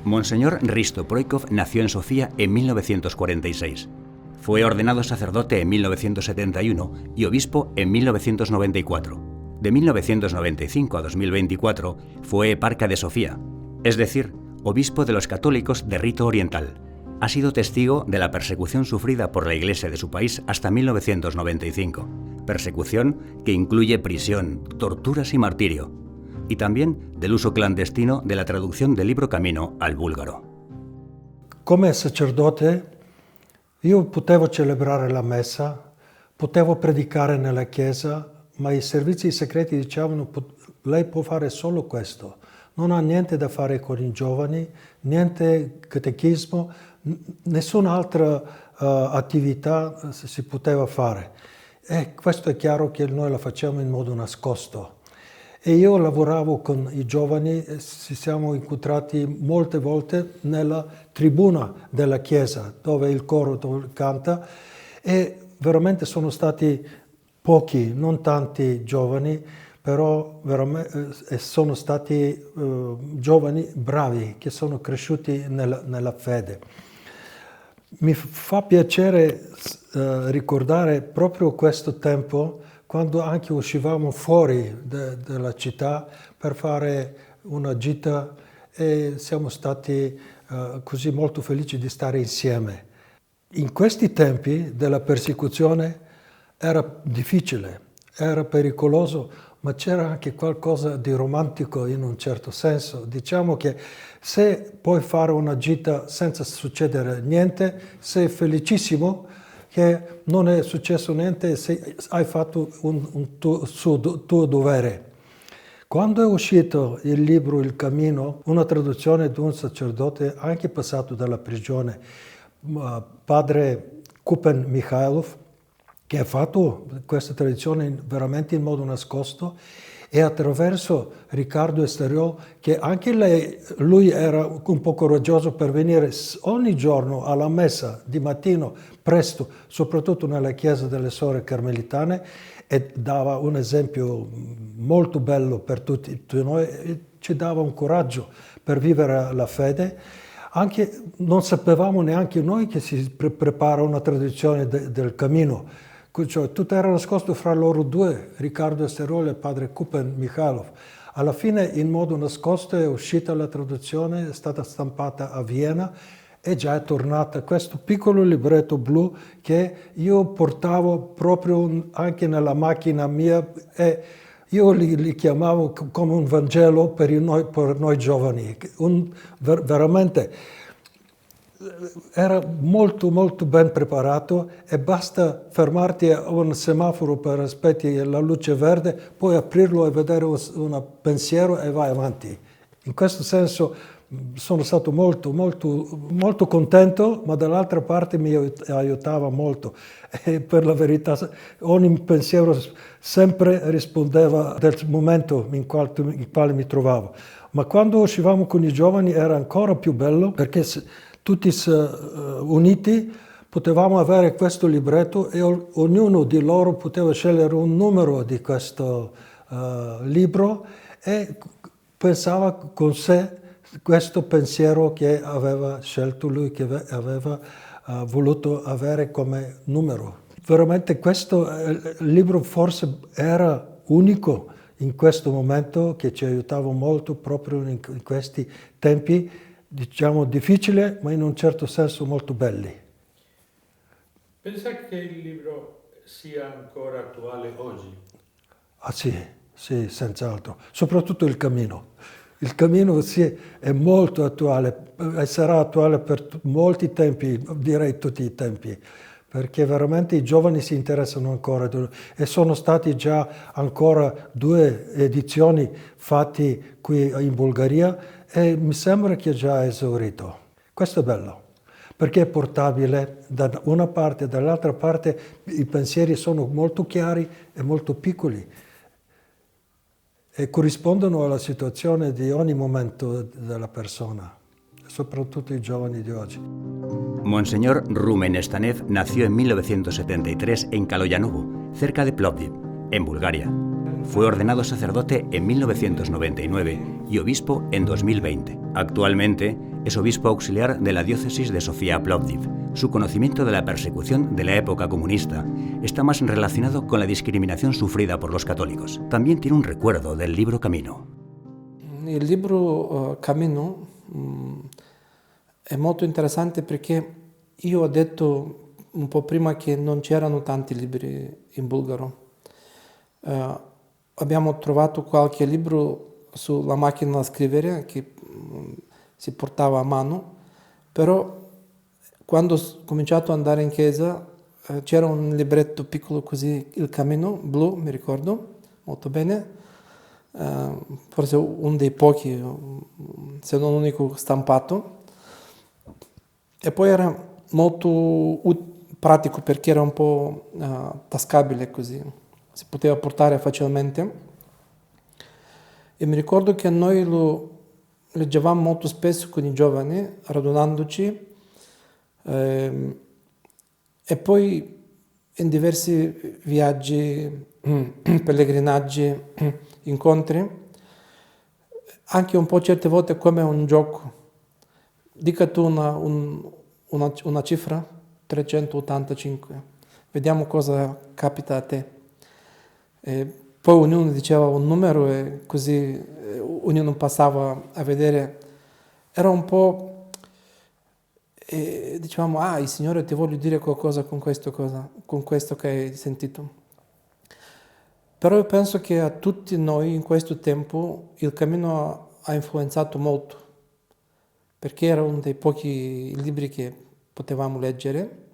Monseñor Risto Proikov nació en Sofía en 1946. Fue ordenado sacerdote en 1971 y obispo en 1994. De 1995 a 2024 fue eparca de Sofía, es decir, obispo de los católicos de rito oriental. Ha sido testigo de la persecución sufrida por la Iglesia de su país hasta 1995, persecución que incluye prisión, torturas y martirio, y también del uso clandestino de la traducción del libro Camino al búlgaro. Come sacerdote io potevo celebrare la messa, potevo predicare nella chiesa, ma i servizi segreti dicevano lei può fare solo questo, non ha niente da fare con i giovani, niente catechismo, nessun'altra attività si poteva fare. E questo è chiaro che noi la facciamo in modo nascosto. E io lavoravo con i giovani, ci siamo incontrati molte volte nella tribuna della chiesa, dove il coro canta, e veramente sono stati pochi, non tanti giovani, però sono stati giovani bravi, che sono cresciuti nella fede. Mi fa piacere ricordare proprio questo tempo, quando anche uscivamo fuori dalla città per fare una gita e siamo stati così molto felici di stare insieme. In questi tempi della persecuzione era difficile, era pericoloso, ma c'era anche qualcosa di romantico in un certo senso. Diciamo che se puoi fare una gita senza succedere niente, sei felicissimo che non è successo niente se hai fatto un tuo dovere. Quando è uscito il libro Il Cammino, una traduzione di un sacerdote anche passato dalla prigione, padre Kupen Mikhailov, che ha fatto questa traduzione veramente in modo nascosto, e attraverso Riccardo Esteriol, che anche lui era un po' coraggioso per venire ogni giorno alla messa di mattino presto, soprattutto nella chiesa delle Suore Carmelitane, e dava un esempio molto bello per tutti noi, e ci dava un coraggio per vivere la fede. Anche non sapevamo neanche noi che si prepara una traduzione del Cammino. Cioè, tutto era nascosto fra loro due, Riccardo Esteriol e padre Kupen Mikhailov. Alla fine, in modo nascosto, è uscita la traduzione, è stata stampata a Vienna e già è tornata questo piccolo libretto blu che io portavo proprio anche nella macchina mia, e io li chiamavo come un Vangelo per noi giovani. Veramente era molto molto ben preparato, e basta fermarti a un semaforo per aspetti la luce verde, puoi aprirlo e vedere un pensiero e vai avanti. In questo senso sono stato molto molto molto contento, ma dall'altra parte mi aiutava molto, e per la verità ogni pensiero sempre rispondeva del momento in quale mi trovavo. Ma quando uscivamo con i giovani era ancora più bello, perché tutti uniti potevamo avere questo libretto e ognuno di loro poteva scegliere un numero di questo libro e pensava con sé questo pensiero che aveva scelto lui, che aveva voluto avere come numero. Veramente questo libro forse era unico in questo momento, che ci aiutava molto proprio in questi tempi, diciamo difficili, ma in un certo senso molto belli. Pensa che il libro sia ancora attuale oggi? Ah sì, senz'altro. Soprattutto il Cammino. Il Cammino sì, è molto attuale e sarà attuale per molti tempi, direi tutti i tempi, perché veramente i giovani si interessano ancora, e sono stati già ancora 2 edizioni fatte qui in Bulgaria, e mi sembra che è già esaurito. Questo è bello, perché è portabile da una parte e dall'altra parte, i pensieri sono molto chiari e molto piccoli e corrispondono alla situazione di ogni momento della persona, soprattutto i giovani di oggi. Monseñor Rumen Stanev nació en 1973 en Kaloyanovo, cerca de Plovdiv, en Bulgaria. Fue ordenado sacerdote en 1999 y obispo en 2020. Actualmente es obispo auxiliar de la diócesis de Sofía-Plovdiv. Su conocimiento de la persecución de la época comunista está más relacionado con la discriminación sufrida por los católicos. También tiene un recuerdo del libro Camino. Il libro Cammino è molto interessante perché io ho detto un po' prima che non c'erano tanti libri in bulgaro. Abbiamo trovato qualche libro sulla macchina da scrivere che si portava a mano, però quando ho cominciato ad andare in chiesa c'era un libretto piccolo così, Il Cammino, blu, mi ricordo molto bene, forse uno dei pochi, se non l'unico stampato, e poi era molto pratico perché era un po' tascabile così, si poteva portare facilmente. E mi ricordo che noi lo leggevamo molto spesso con i giovani, radunandoci, e poi in diversi viaggi, pellegrinaggi, incontri, anche un po' certe volte come un gioco. Dica tu una cifra, 385, vediamo cosa capita a te. E poi ognuno diceva un numero e così ognuno passava a vedere. Era un po', dicevamo, il Signore ti voglio dire qualcosa con questo che hai sentito. Però io penso che a tutti noi in questo tempo il cammino ha influenzato molto, perché era uno dei pochi libri che potevamo leggere,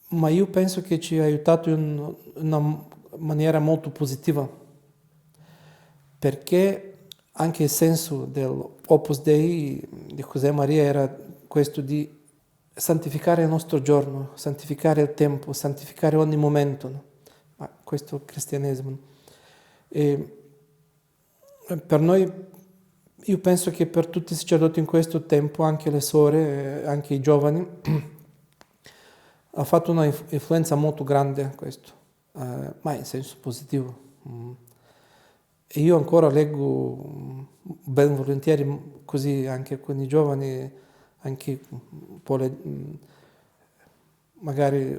ma io penso che ci ha aiutato in una maniera molto positiva, perché anche il senso dell'Opus Dei di José Maria era questo di santificare il nostro giorno, santificare il tempo, santificare ogni momento, no? Ma questo è il cristianesimo. E per noi, io penso che per tutti i sacerdoti in questo tempo, anche le suore, anche i giovani, ha fatto una influenza molto grande questo, ma in senso positivo. E io ancora leggo ben volentieri così anche con i giovani, anche un po' magari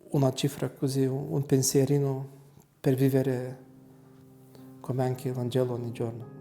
una cifra così, un pensierino per vivere come anche il Vangelo ogni giorno.